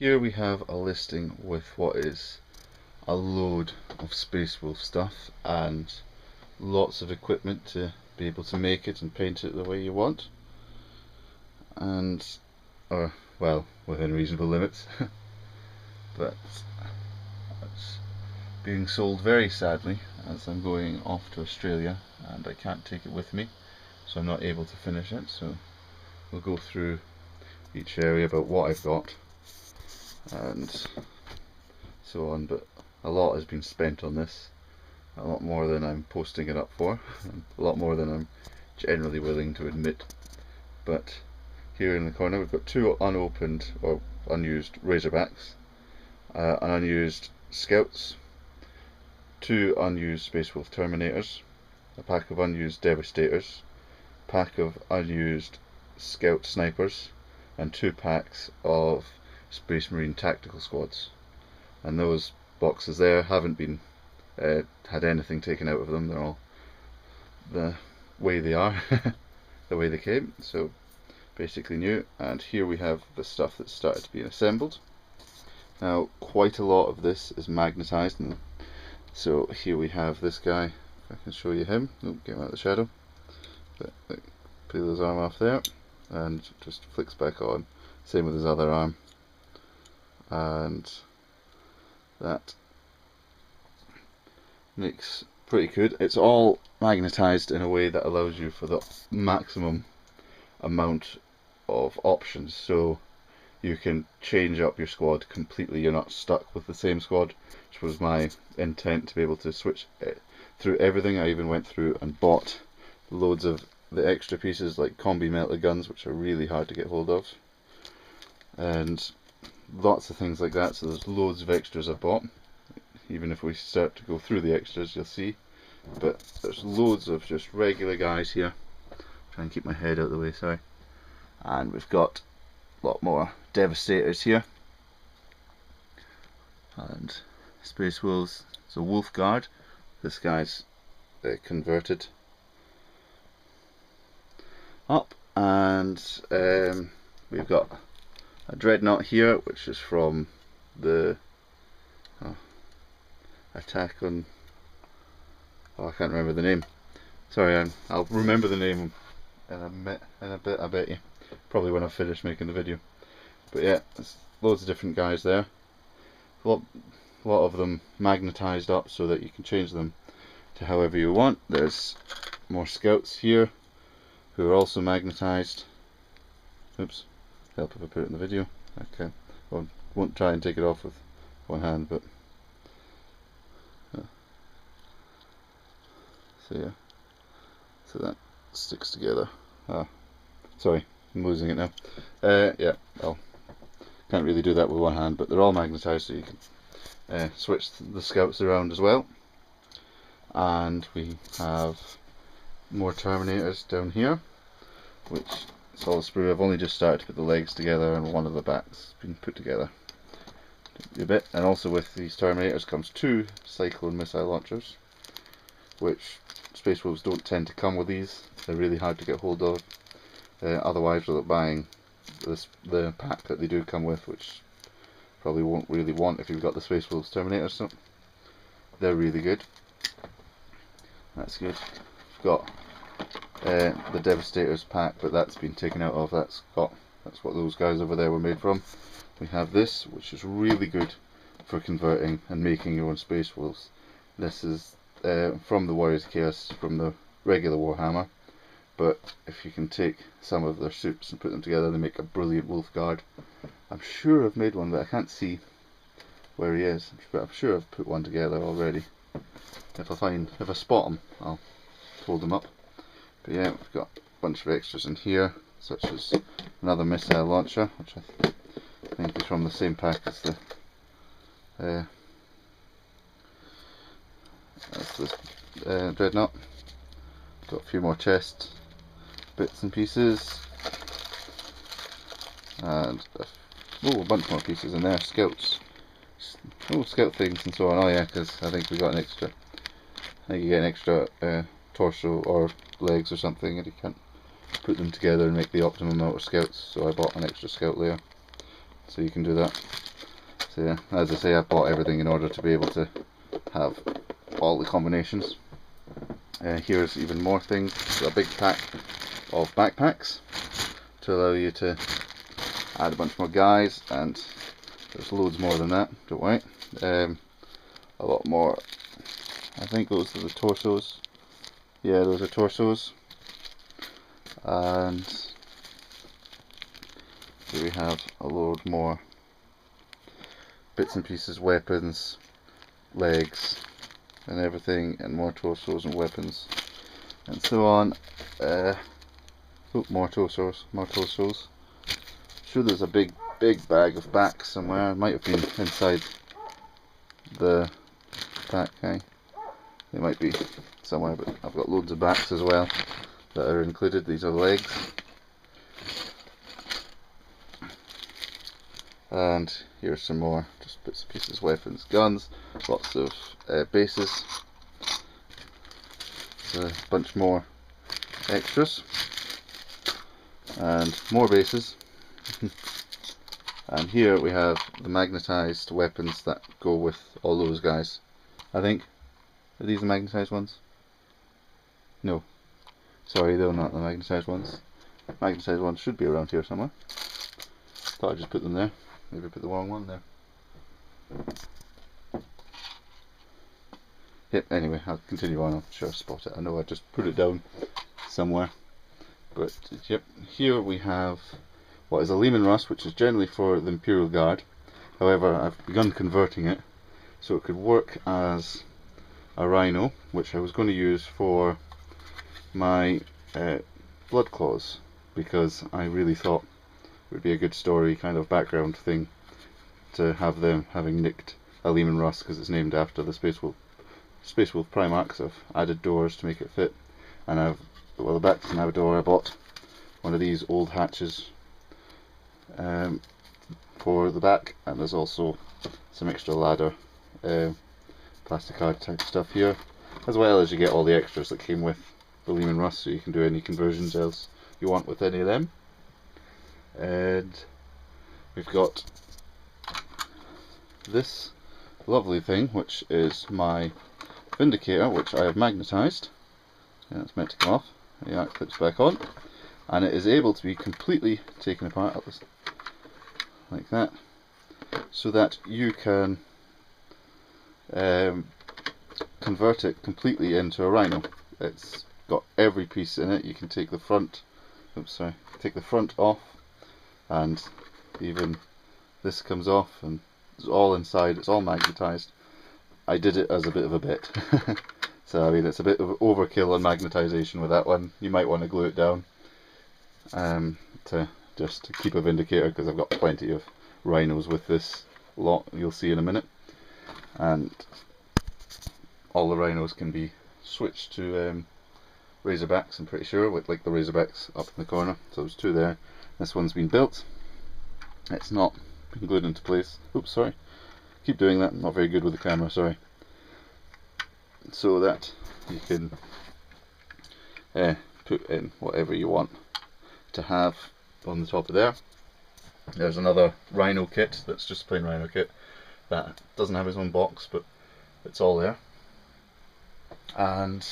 Here we have a listing with what is a load of Space Wolf stuff and lots of equipment to be able to make it and paint it the way you want, and well, within reasonable limits. But it's being sold very sadly, as I'm going off to Australia and I can't take it with me, so I'm not able to finish it. So we'll go through each area about what I've got and so on, but a lot has been spent on this, a lot more than I'm posting it up for, a lot more than I'm generally willing to admit. But here in the corner we've got two unopened or unused Razorbacks, an unused Scouts, two unused Space Wolf Terminators, a pack of unused Devastators, a pack of unused Scout Snipers, and two packs of Space Marine Tactical Squads. And those boxes there haven't been had anything taken out of them. They're all the way they are, the way they came, so basically new. And here we have the stuff that's started to be assembled. Now quite a lot of this is magnetized, and so here we have this guy. If I can show you him, get him out of the shadow, but peel his arm off there and just flicks back on. Same with his other arm, and that makes pretty good. It's all magnetized in a way that allows you for the maximum amount of options, so you can change up your squad completely. You're not stuck with the same squad, which was my intent, to be able to switch through everything. I even went through and bought loads of the extra pieces like combi melta guns, which are really hard to get hold of, and lots of things like that. So there's loads of extras I bought. Even if we start to go through the extras, you'll see, but there's loads of just regular guys here. Try and keep my head out of the way, sorry. And we've got a lot more Devastators here, and Space Wolves. So Wolf Guard, this guy's converted up, and we've got a Dreadnought here, which is from the attack on, I can't remember the name. Sorry, I'll remember the name in a bit, I bet you. Probably when I finish making the video. But yeah, there's loads of different guys there. A lot of them magnetized up so that you can change them to however you want. There's more Scouts here who are also magnetized. Oops, help if I put it in the video. Okay, well, won't try and take it off with one hand, but so yeah, so that sticks together. Sorry, I'm losing it now. Yeah, well, can't really do that with one hand, but they're all magnetized, so you can switch the Scouts around as well. And we have more Terminators down here, which is all sprue. I've only just started to put the legs together, and one of the backs has been put together a bit. And also with these Terminators comes two Cyclone missile launchers, which Space Wolves don't tend to come with these. They're really hard to get hold of. Otherwise, without buying the pack that they do come with, which probably won't really want if you've got the Space Wolves Terminators, so they're really good. That's good. We've got the Devastators pack, but that's been taken out of. That's what those guys over there were made from. We have this, which is really good for converting and making your own Space Wolves. This is from the Warriors of Chaos, from the regular Warhammer, but if you can take some of their suits and put them together, they make a brilliant Wolf Guard. I'm sure I've made one, but I can't see where he is, but I'm sure I've put one together already. If I spot them, I'll hold them up. But yeah, we've got a bunch of extras in here, such as another missile launcher, which I think is from the same pack as the Dreadnought. Got a few more chest bits and pieces, and a bunch more pieces in there. Scouts, Scout things and so on. Oh yeah, because I think we got an extra. I think you get an extra torso or legs or something, and you can't put them together and make the optimum amount of Scouts. So I bought an extra Scout layer, so you can do that. So yeah, as I say, I've bought everything in order to be able to have all the combinations. Here's even more things, a big pack of backpacks to allow you to add a bunch more guys, and there's loads more than that, don't worry. A lot more, I think those are the torsos. Yeah, those are torsos. And here we have a load more bits and pieces, weapons, legs and everything, and more torsos and weapons and so on. More torsos, more torsos. I'm sure there's a big bag of backs somewhere. It might have been inside the pack. It might be somewhere, but I've got loads of backs as well that are included. These are legs. And here's some more just bits and pieces, weapons, guns, lots of bases. So a bunch more extras and more bases. And here we have the magnetized weapons that go with all those guys. I think, are these the magnetized ones? No, sorry, they're not the magnetized ones. Magnetized ones should be around here somewhere. Thought I'd just put them there. Maybe put the wrong one there. Yep, anyway, I'll continue on. I'm sure I'll spot it. I know I just put it down somewhere. But yep, here we have what is a Lehman Russ, which is generally for the Imperial Guard. However, I've begun converting it so it could work as a rhino, which I was going to use for my blood claws, because I really thought it would be a good story kind of background thing to have them having nicked a Lehman Russ, because it's named after the Space Wolf Primarchs. I've added doors to make it fit, and the back doesn't have a door. I bought one of these old hatches for the back, and there's also some extra ladder plastic card type stuff here, as well as you get all the extras that came with the Lehman Russ, so you can do any conversions else you want with any of them. And we've got this lovely thing, which is my Vindicator, which I have magnetized. Yeah, it's meant to come off. Yeah, it clips back on, and it is able to be completely taken apart like that, so that you can convert it completely into a rhino. It's got every piece in it. You can take the front, take the front off, and even this comes off, and it's all inside. It's all magnetized. I did it as a bit of a bit. So I mean, it's a bit of overkill on magnetization with that one. You might want to glue it down to keep a Vindicator, because I've got plenty of rhinos with this lot, you'll see in a minute. And all the rhinos can be switched to Razorbacks, I'm pretty sure, with like the Razorbacks up in the corner. So there's two there. This one's been built. It's not been glued into place. Oops, sorry. Keep doing that. I'm not very good with the camera, sorry. So that you can put in whatever you want to have on the top of there. There's another rhino kit that's just plain rhino kit that doesn't have its own box, but it's all there. And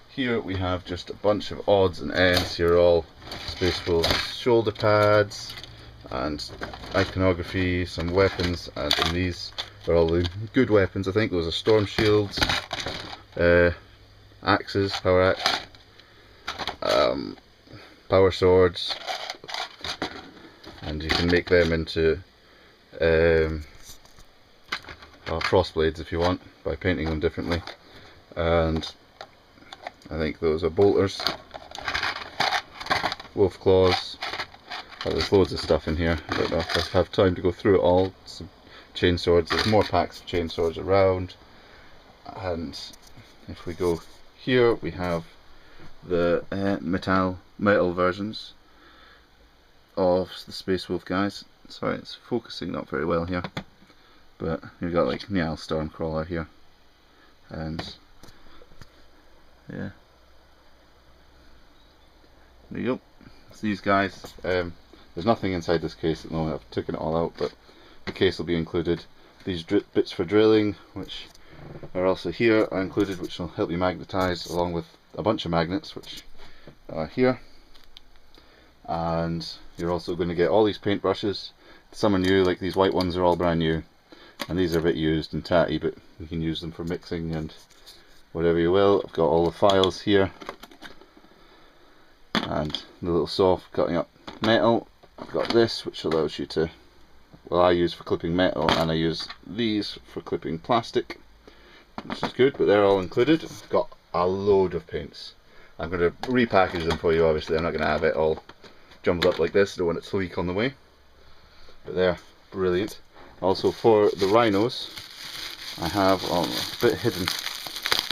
here we have just a bunch of odds and ends. Here are all Space Wolf's shoulder pads and iconography, some weapons, and these are all the good weapons. I think those are storm shields, axes, power axe, power swords, and you can make them into cross blades if you want, by painting them differently. And I think those are bolters, wolf claws. Oh, there's loads of stuff in here. I don't know if I have time to go through it all. Some chain swords. There's more packs of chain swords around. And if we go here, we have the metal versions of the Space Wolf guys. Sorry, it's focusing not very well here. But you've got like Niall Stormcrawler here, and yeah, there you go. It's these guys. There's nothing inside this case at the moment. I've taken it all out, but the case will be included. These bits for drilling, which are also here, are included, which will help you magnetize, along with a bunch of magnets which are here. And you're also going to get all these paintbrushes. Some are new, like these white ones are all brand new, and these are a bit used and tatty, but you can use them for mixing and whatever you will. I've got all the files here, and the little saw for cutting up metal. I've got this, which allows you to, well, I use for clipping metal, and I use these for clipping plastic, which is good, but they're all included. I've got a load of paints. I'm going to repackage them for you, obviously. I'm not going to have it all jumbled up like this. I don't want it to leak on the way. But they're brilliant. Also for the rhinos, I have, a bit hidden,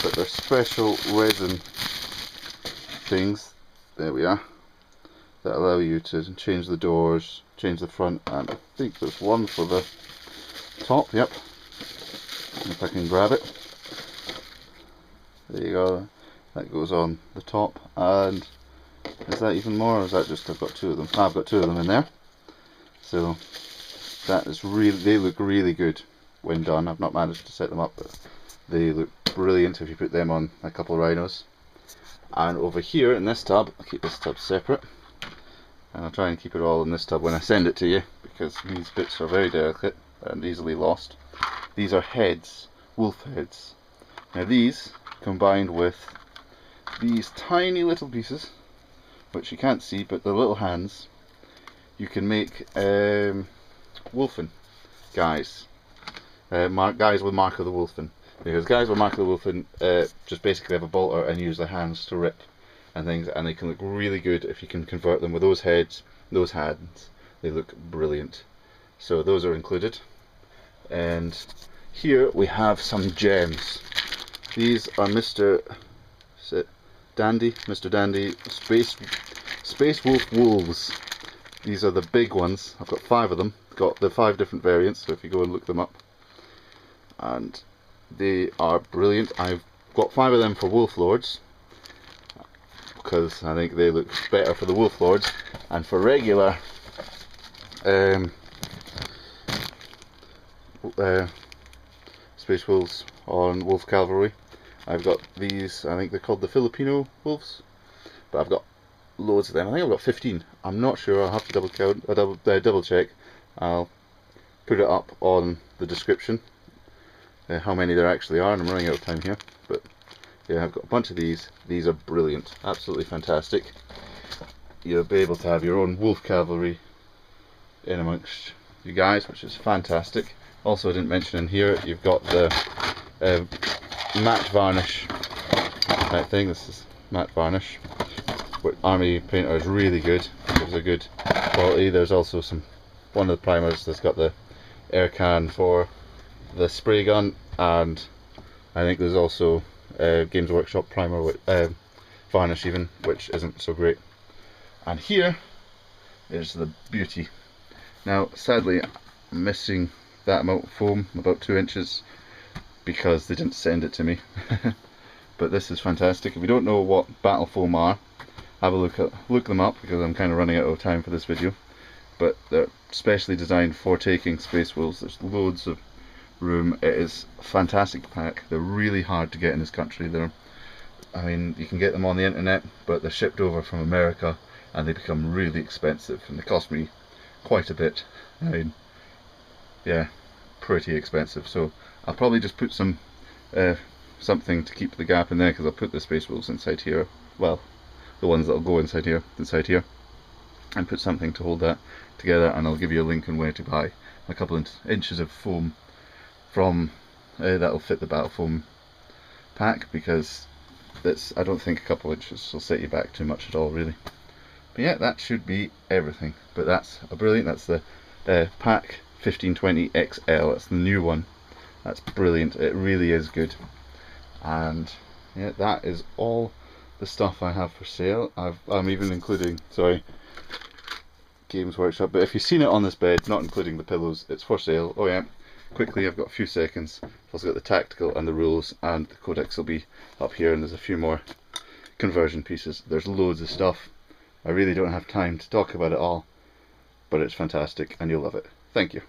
but they're special resin things, there we are, that allow you to change the doors, change the front, and I think there's one for the top, yep, if I can grab it. There you go, that goes on the top. And is that even more, or is that just, I've got two of them? I've got two of them in there. So that is really, they look really good when done. I've not managed to set them up, but they look brilliant if you put them on a couple of rhinos. And over here in this tub, I'll keep this tub separate, and I'll try and keep it all in this tub when I send it to you, because these bits are very delicate and easily lost. These are heads, wolf heads. Now these, combined with these tiny little pieces, which you can't see, but the little hands, you can make wolfen guys. Guys with Mark of the Wolfen. Because guys with Mark of the Wolfen just basically have a bolter and use their hands to rip and things, and they can look really good if you can convert them with those heads, those hands. They look brilliant. So those are included. And here we have some gems. These are Mr. Dandy Space Wolf Wolves. These are the big ones. I've got 5 of them. Got the 5 different variants, so if you go and look them up. And they are brilliant. I've got 5 of them for Wolf Lords, because I think they look better for the Wolf Lords. And for regular Space Wolves on Wolf Cavalry, I've got these, I think they're called the Filipeno Wolves, but I've got loads of them. I think I've got 15. I'm not sure, I'll have to double count, double check. I'll put it up on the description, how many there actually are, and I'm running out of time here. But yeah, I've got a bunch of these. These are brilliant, absolutely fantastic. You'll be able to have your own Wolf Cavalry in amongst you guys, which is fantastic. Also, I didn't mention in here, you've got the matte varnish type thing. This is matte varnish. Army painter is really good, gives a good quality. There's also one of the primers that's got the air can for the spray gun, and I think there's also Games Workshop primer with varnish even, which isn't so great. And here is the beauty. Now sadly I'm missing that amount of foam, about 2 inches, because they didn't send it to me. But this is fantastic. If you don't know what battle foam are, have a look them up, because I'm kind of running out of time for this video. But they're specially designed for taking Space Wolves. There's loads of room. It is a fantastic pack. They're really hard to get in this country. I mean, you can get them on the internet, but they're shipped over from America and they become really expensive, and they cost me quite a bit. I mean, yeah, pretty expensive. So I'll probably just put some something to keep the gap in there, because I'll put the Space Wolves inside here. Well, the ones that'll go inside here, and put something to hold that together, and I'll give you a link on where to buy a couple of inches of foam from that'll fit the battle foam pack, because I don't think a couple of inches will set you back too much at all, really. But yeah, that should be everything. But that's brilliant. That's the pack 1520 XL. That's the new one. That's brilliant. It really is good. And yeah, that is all the stuff I have for sale. I'm even including, sorry, Games Workshop, but if you've seen it on this bed, not including the pillows, it's for sale. Oh yeah, quickly, I've got a few seconds. I've also got the tactical and the rules, and the codex will be up here, and there's a few more conversion pieces. There's loads of stuff. I really don't have time to talk about it all, but it's fantastic and you'll love it. Thank you.